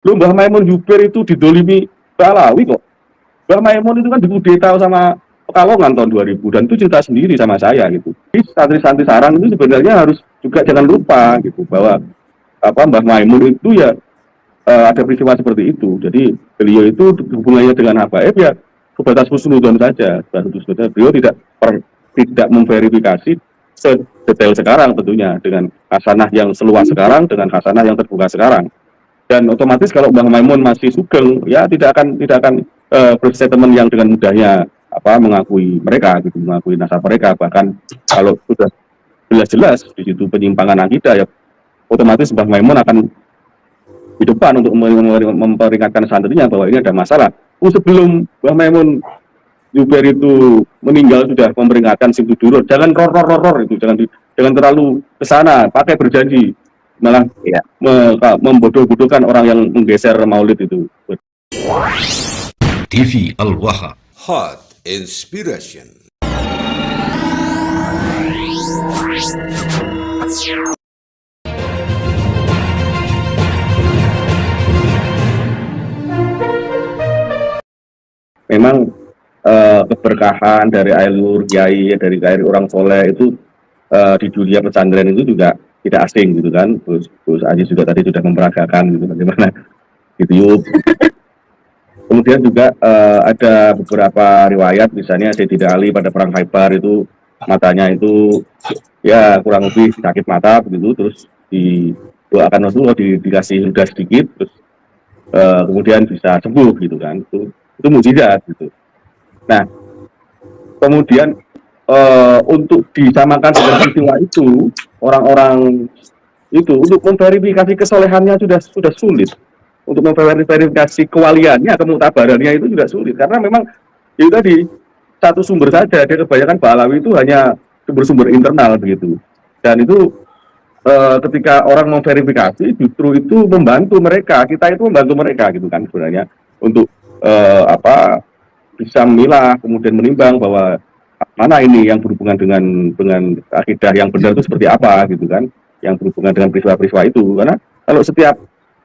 Lu Mbah Maimun Juber itu didolimi Balawi kok. Mbah Maimun itu kan dikudeta sama Pekalongan tahun 2000 dan itu cerita sendiri sama saya gitu. Jadi santri-santri sarang itu sebenarnya harus juga jangan lupa gitu bahwa apa Mbah Maimun itu ya ada peristiwa seperti itu. Jadi beliau itu hubungannya dengan Habaib ya sebatas husnudon saja. Beliau tidak memverifikasi sedetail sekarang tentunya dengan hasanah yang seluas sekarang dengan hasanah yang terbuka sekarang. Dan otomatis kalau Mbah Maimun masih sugeng ya tidak akan berstatement yang dengan mudahnya apa mengakui mereka gitu, mengakui nasab mereka. Bahkan kalau sudah jelas-jelas di situ penyimpangan akidah ya otomatis Mbah Maimun akan di depan untuk memperingatkan santrinya bahwa ini ada masalah. Sebelum Mbah Maimun Juber itu meninggal sudah memperingatkan Simtudurun, jangan ror itu, jangan terlalu kesana, pakai berjanji, malah ya, membodoh-bodohkan orang yang menggeser maulid itu. TV Al-Wahab Hot Inspiration. Memang keberkahan dari alur kiai, dari orang soleh itu di dunia pesantren itu juga tidak asing gitu kan. Terus Aji juga tadi sudah memperagakan gitu bagaimana gitu. Kemudian juga ada beberapa riwayat, misalnya Sayyidina Ali pada perang Khaibar itu matanya itu ya kurang lebih sakit mata begitu, terus didoakan Rasulullah, dikasih ludah sedikit, terus kemudian bisa sembuh gitu kan. Itu mukjizat gitu. Nah, kemudian untuk disamakan dengan peristiwa itu, orang-orang itu untuk memverifikasi kesolehannya sudah sulit. Untuk memverifikasi kewaliannya, kemutabarannya itu juga sulit. Karena memang itu tadi satu sumber saja. Dia kebanyakan Balawi itu hanya sumber-sumber internal begitu. Dan itu ketika orang memverifikasi justru itu membantu mereka. Kita itu membantu mereka gitu kan sebenarnya untuk bisa memilah kemudian menimbang bahwa mana ini yang berhubungan dengan akidah yang benar itu seperti apa gitu kan, yang berhubungan dengan peristiwa-peristiwa itu. Karena kalau setiap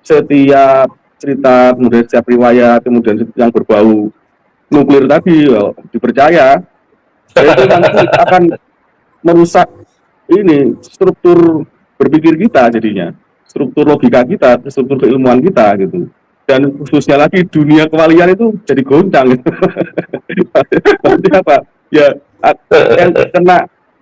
cerita kemudian setiap riwayat kemudian yang berbau nuklir tadi dipercaya, itu nanti akan merusak ini struktur berpikir kita, jadinya struktur logika kita, struktur keilmuan kita gitu. Dan khususnya lagi dunia kewalian itu jadi goncang gitu. Berarti apa ya, yang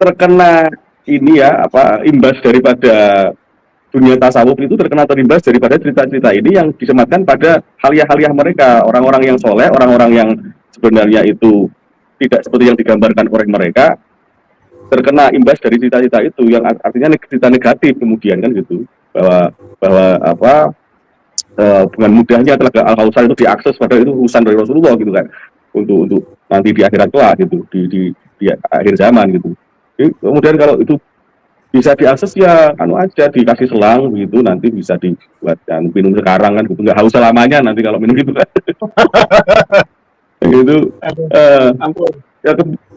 terkena ini ya imbas daripada dunia tasawuf itu terimbas daripada cerita-cerita ini yang disematkan pada haliah-haliah mereka, orang-orang yang soleh, orang-orang yang sebenarnya itu tidak seperti yang digambarkan oleh mereka, terkena imbas dari cerita-cerita itu yang artinya cerita negatif kemudian kan gitu, bahwa dengan mudahnya Telaga Al-Kausar itu diakses, padahal itu urusan dari Rasulullah gitu kan, untuk nanti di akhirat kelak gitu, di akhir zaman gitu. Jadi, kemudian kalau itu bisa diakses ya aja dikasih selang gitu, nanti bisa dibuat minum sekarang kan gitu, nggak haus selamanya nanti kalau minum gitu kan. Gitu. Ya,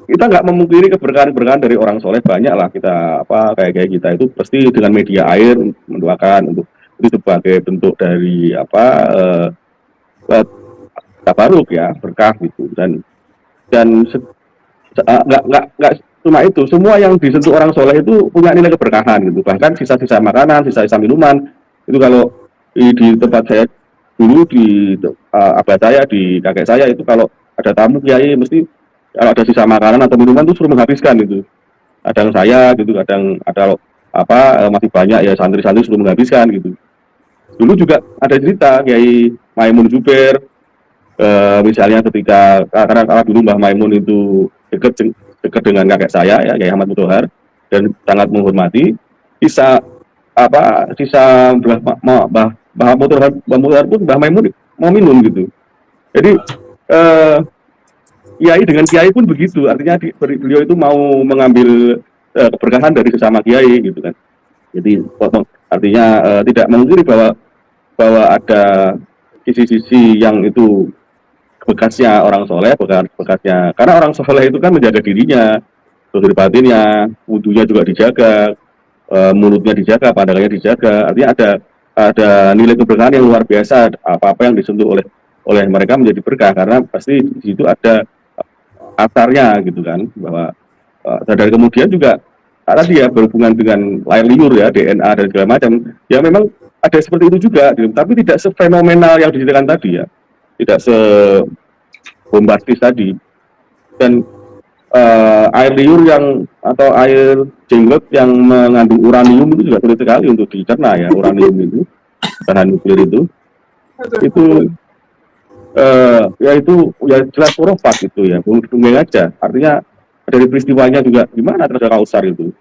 kita nggak memungkiri keberkahan dari orang soleh, banyak lah kita kayak kita itu pasti dengan media air mendoakan untuk itu sebagai bentuk dari tabaruk ya, berkah gitu. Dan nggak cuma itu, semua yang disentuh orang soleh itu punya nilai keberkahan gitu. Bahkan sisa-sisa makanan, sisa-sisa minuman itu kalau di tempat saya dulu, di abah saya, di kakek saya itu kalau ada tamu kiai mesti kalau ada sisa makanan atau minuman itu suruh menghabiskan gitu. Kadang saya gitu, kadang ada masih banyak ya santri-santri suruh menghabiskan gitu. Dulu juga ada cerita Kiai Maimun Juber, misalnya ketika karena dulu Mbah Maimun itu dekat dengan kakek saya ya, Kiai Ahmad Mutahar, dan sangat menghormati, sisa Mbah Mutahar pun Mbah Maimun mau minum gitu. Jadi kiai dengan kiai pun begitu, artinya beliau itu mau mengambil keberkahan dari sesama kiai gitu kan. Jadi artinya tidak memungkiri bahwa ada sisi-sisi yang itu bekasnya orang soleh, bekasnya, karena orang soleh itu kan menjaga dirinya, zahir batinnya, wudunya juga dijaga, mulutnya dijaga, pandangannya dijaga, artinya ada nilai keberkahan yang luar biasa. Apa-apa yang disentuh oleh mereka menjadi berkah, karena pasti di situ ada asarnya gitu kan, bahwa dan kemudian juga tadi ya berhubungan dengan layar liur ya, DNA dan segala macam, ya memang ada seperti itu juga gitu. Tapi tidak sefenomenal yang diceritakan tadi ya, tidak sebombastis tadi. Dan air liur yang atau air jenggot yang mengandung uranium itu juga sulit sekali untuk dicerna ya. Uranium itu bahan nuklir itu ya itu ya jelas khurafat itu ya, dongeng aja. Artinya dari peristiwanya juga gimana terjadi kausar itu.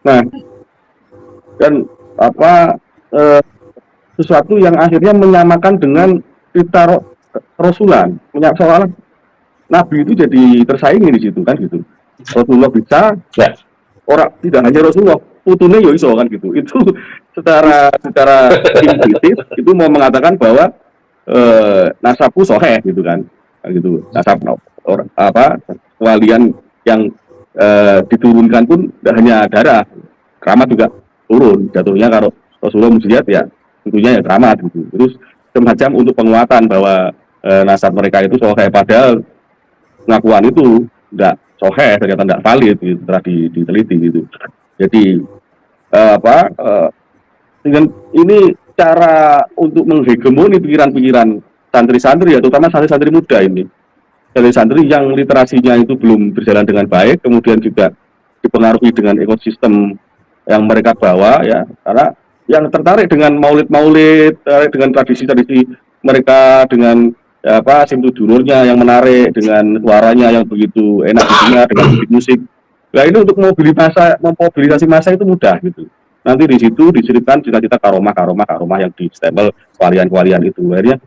Nah, dan apa sesuatu yang akhirnya menyamakan dengan cerita Rasulan, seolah Nabi itu jadi tersaingi di situ kan gitu. Rasulullah bisa, ya orang tidak hanya Rasulullah, putune yo iso kan gitu. Itu secara implisit itu mau mengatakan bahwa nasabku soheh gitu kan, gitu. Nasab kewalian yang diturunkan pun tidak hanya darah, keramat juga turun. Jatuhnya kalau Rasulullah mujizat ya tentunya ya keramat gitu. Terus semacam untuk penguatan bahwa nasab mereka itu soheh, padahal pengakuan itu tidak soheh, ternyata tidak valid gitu, setelah diteliti gitu. Jadi dengan ini cara untuk menghegemoni pikiran-pikiran santri-santri ya, terutama santri-santri muda ini, santri-santri yang literasinya itu belum berjalan dengan baik, kemudian juga dipengaruhi dengan ekosistem yang mereka bawa ya, karena yang tertarik dengan maulid-maulid, tertarik dengan tradisi-tradisi mereka, dengan ya, simtudurnya yang menarik, dengan suaranya yang begitu enak didengar, dengan musik. Nah ini untuk mobilisasi massa itu mudah gitu. Nanti di situ diceritakan cita-cita karomah yang di stempel kewalian itu. Akhirnya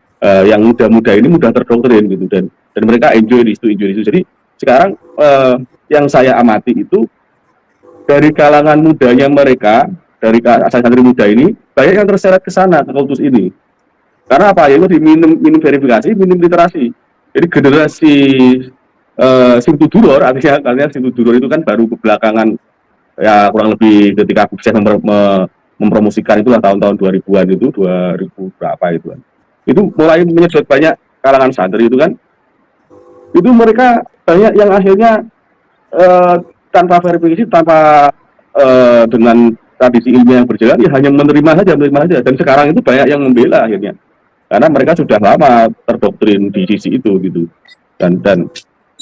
yang muda-muda ini mudah terdoktrin gitu, dan mereka enjoy di situ. Jadi sekarang yang saya amati itu dari kalangan mudanya mereka, dari santri muda ini banyak yang terseret ke sana, ke kultus ini. Karena apa? Ya itu minim verifikasi, minim literasi. Jadi generasi Simtuduror, artinya Simtuduror itu kan baru kebelakangan ya, kurang lebih ketika Bukses mempromosikan itulah tahun-tahun 2000-an itu, 2000 berapa itu kan. Itu mulai menyedot banyak kalangan santri itu kan. Itu mereka banyak yang akhirnya tanpa verifikasi, tanpa dengan tradisi ilmiah yang berjalan, ya hanya menerima saja. Dan sekarang itu banyak yang membela akhirnya, karena mereka sudah lama terdoktrin di sisi itu gitu. Dan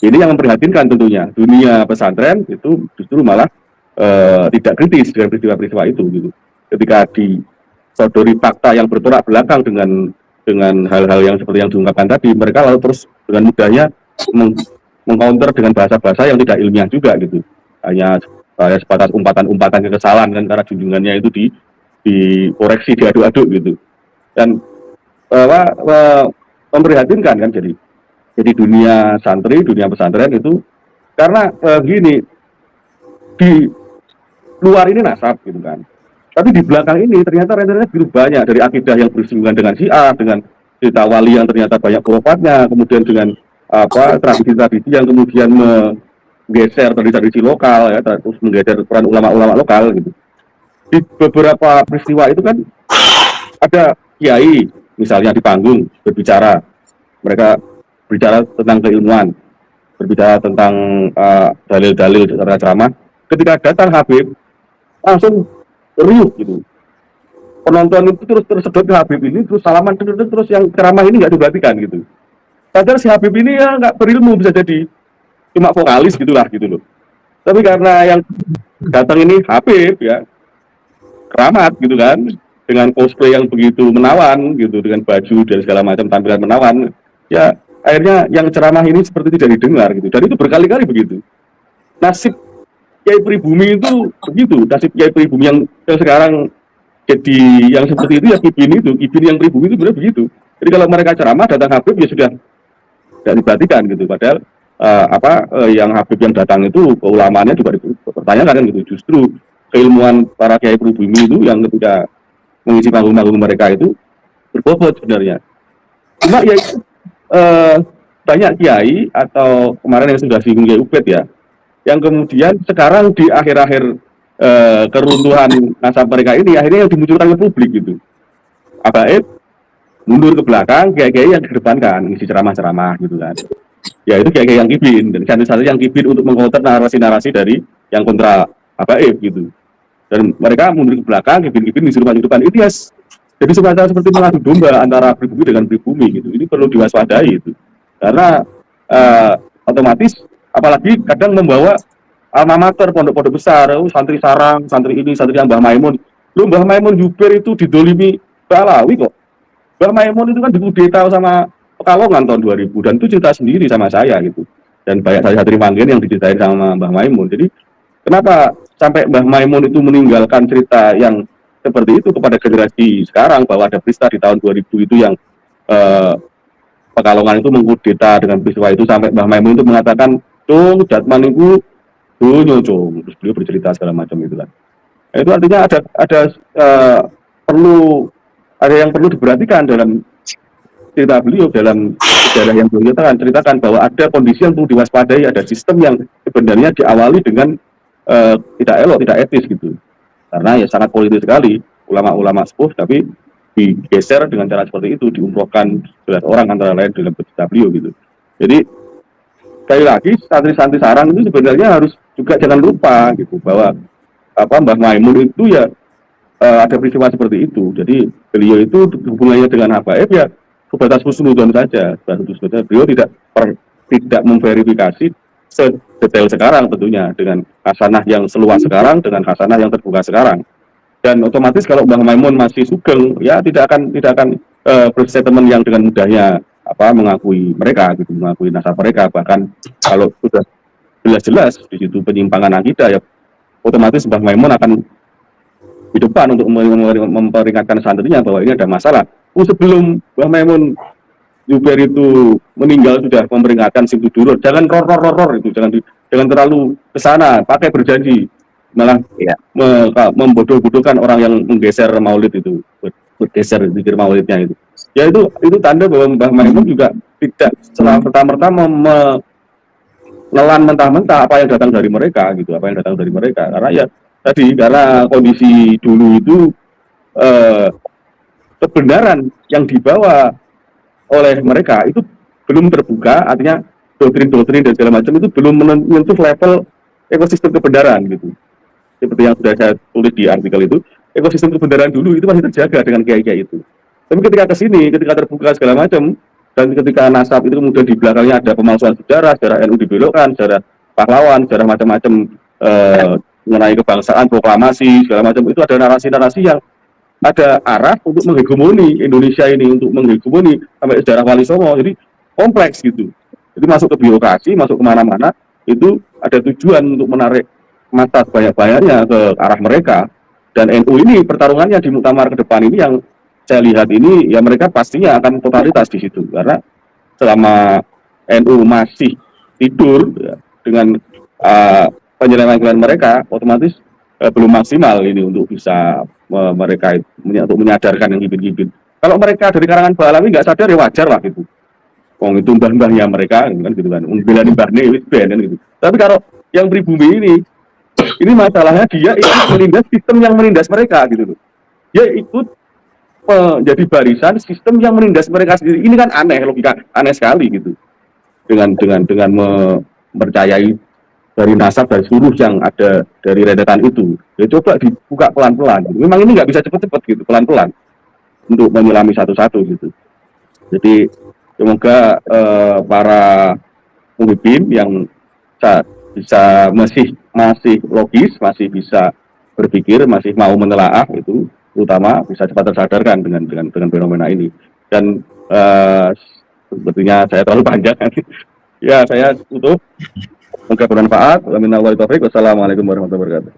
ini yang memprihatinkan tentunya, dunia pesantren itu justru malah tidak kritis dengan peristiwa-peristiwa itu gitu. Ketika disodori fakta yang bertolak belakang dengan hal-hal yang seperti yang diungkapkan tadi, mereka lalu terus dengan mudahnya mengcounter dengan bahasa-bahasa yang tidak ilmiah juga gitu. Hanya sebatas umpatan-umpatan kekesalan kan, karena junjungannya itu dikoreksi, diaduk-aduk gitu. Dan memprihatinkan kan, jadi dunia santri, dunia pesantren itu karena gini, di luar ini nasab gitu kan, tapi di belakang ini ternyata rentetannya begitu banyak, dari akidah yang bersinggungan dengan Syiah, dengan cerita wali yang ternyata banyak khurafatnya, kemudian dengan tradisi-tradisi yang kemudian menggeser tradisi lokal ya, terus menggeser peran ulama-ulama lokal gitu. Di beberapa peristiwa itu kan ada kiai misalnya di panggung berbicara, mereka berbicara tentang keilmuan, berbicara tentang dalil-dalil secara ceramah. Ketika datang Habib, langsung riuh gitu. Penonton itu terus tersedot ke Habib ini, terus salaman, terus yang ceramah ini nggak diperhatikan gitu. Padahal si Habib ini ya nggak berilmu, bisa jadi cuma vokalis gitulah gitu loh. Tapi karena yang datang ini Habib ya, keramat gitu kan, dengan cosplay yang begitu menawan gitu, dengan baju dan segala macam tampilan menawan, ya akhirnya yang ceramah ini seperti tidak didengar gitu. Dan itu berkali-kali begitu. Nasib Kiai Pribumi itu begitu, nasib Kiai Pribumi yang sekarang jadi yang seperti itu ya, Kibin yang Pribumi itu benar begitu. Jadi kalau mereka ceramah datang Habib ya sudah tidak diperhatikan gitu. Padahal yang Habib yang datang itu keulamaannya juga dipertanyakan kan gitu. Justru keilmuan para Kiai Pribumi itu yang ketika mengisi panggung-panggung mereka itu berbobot sebenarnya. Cuma ya itu banyak kiai, atau kemarin yang sudah singgung Kiai Ubed ya, yang kemudian sekarang di akhir-akhir keruntuhan nasab mereka ini akhirnya yang dimunculkan ke publik gitu. Habaib mundur ke belakang, kiai-kiai yang dikedepankan ngisi ceramah-ceramah gitu kan. Ya itu kiai-kiai yang kibin, dan santri-santri yang kibin untuk mengcounter narasi-narasi dari yang kontra Habaib gitu. Dan mereka mundur ke belakang, kibin-kibin disuruh maju depan. Itu ya jadi semacam seperti mengadu domba antara pribumi dengan pribumi gitu. Ini perlu diwaspadai itu. Karena otomatis apalagi kadang membawa alma mater pondok-pondok besar, santri sarang, santri ini, santri yang Mbah Maimun. Lu Mbah Maimun Juber itu didolimi Balawi kok. Mbah Maimun itu kan dikudeta sama Pekalongan tahun 2000 dan itu cerita sendiri sama saya gitu. Dan banyak santri Manggen yang diceritain sama Mbah Maimun. Jadi kenapa sampai Mbah Maimun itu meninggalkan cerita yang seperti itu kepada generasi sekarang bahwa ada peristiwa di tahun 2000 itu yang Pekalongan itu mengkudeta dengan peristiwa itu sampai Mbah Maimun itu mengatakan, "Cung, Jatman itu dunyo, Cung." Terus beliau bercerita segala macam itu kan. Nah, itu artinya ada perlu ada yang perlu diperhatikan dalam cerita beliau, dalam sejarah yang beliau ceritakan bahwa ada kondisi yang perlu diwaspadai, ada sistem yang sebenarnya diawali dengan tidak elok, tidak etis gitu. Karena ya sangat politis sekali, ulama-ulama sepuh tapi digeser dengan cara seperti itu, diumrohkan 11 orang antara lain dalam cerita beliau gitu. Jadi sekali lagi santri-santri sarang itu sebenarnya harus juga jangan lupa gitu bahwa Mbah Maimun itu ya ada peristiwa seperti itu. Jadi beliau itu hubungannya dengan Habaib ya sebatas husnudzon saja. Beliau tidak memverifikasi sedetail sekarang tentunya dengan hasanah yang seluas sekarang, dengan hasanah yang terbuka sekarang. Dan otomatis kalau Mbah Maimun masih sugeng ya tidak akan berstatement yang dengan mudahnya mengakui mereka gitu, mengakui nasab mereka. Bahkan kalau sudah jelas-jelas di situ penyimpangan akidah ya otomatis Mbah Maimun akan di depan untuk memperingatkan santrinya bahwa ini ada masalah. Sebelum Mbah Maimun Juber itu meninggal sudah memperingatkan Simtudurun, jangan ror itu, jangan terlalu ke sana, pakai berjanji, malah membodoh-bodohkan orang yang menggeser maulid itu, bergeser zikir maulidnya itu. Ya itu tanda bahwa Mbah Maimun juga tidak serta-merta menelan mentah-mentah apa yang datang dari mereka gitu, karena ya tadi karena kondisi dulu itu kebenaran yang dibawa oleh mereka itu belum terbuka, artinya doktrin-doktrin dan segala macam itu belum menyentuh level ekosistem kebenaran gitu. Seperti yang sudah saya tulis di artikel itu, ekosistem kebenaran dulu itu masih terjaga dengan kiai-kiai itu. Tapi ketika kesini, ketika terbuka segala macam, dan ketika nasab itu kemudian di belakangnya ada pemalsuan sejarah NU dibelokkan, sejarah pahlawan, sejarah macam-macam mengenai kebangsaan, proklamasi, segala macam, itu ada narasi-narasi yang ada arah untuk menghegemoni Indonesia ini, untuk menghegemoni sampai sejarah Wali Songo. Jadi kompleks gitu. Jadi masuk ke birokrasi, masuk kemana-mana, itu ada tujuan untuk menarik mata banyak-banyaknya ke arah mereka. Dan NU ini pertarungannya di muktamar ke depan ini yang saya lihat ini, ya mereka pastinya akan totalitas di situ. Karena selama NU masih tidur ya, dengan penyelewengan mereka, otomatis belum maksimal ini untuk bisa mereka untuk menyadarkan yang gibin-gibin. Kalau mereka dari karangan Balawi nggak sadar ya wajar lah gitu. Wong itu mbah-mbahnya mereka kan gitu kan. Bela di mbah nih kan gitu. Tapi kalau yang pribumi ini masalahnya dia ikut menindas sistem yang menindas mereka gitu loh. Dia ikut menjadi barisan sistem yang menindas mereka sendiri. Ini kan aneh, logika aneh sekali gitu. Dengan mempercayai dari nasab dan seluruh yang ada dari rentetan itu, ya coba dibuka pelan-pelan. Memang ini nggak bisa cepet-cepet gitu, pelan-pelan untuk menyelami satu-satu gitu. Jadi semoga para pemimpin yang bisa masih logis, masih bisa berpikir, masih mau menelaah itu, terutama bisa cepat tersadarkan dengan fenomena ini. Dan sepertinya saya terlalu panjang. Ya saya tutup. Semoga bermanfaat. Wassalamualaikum warahmatullahi wabarakatuh.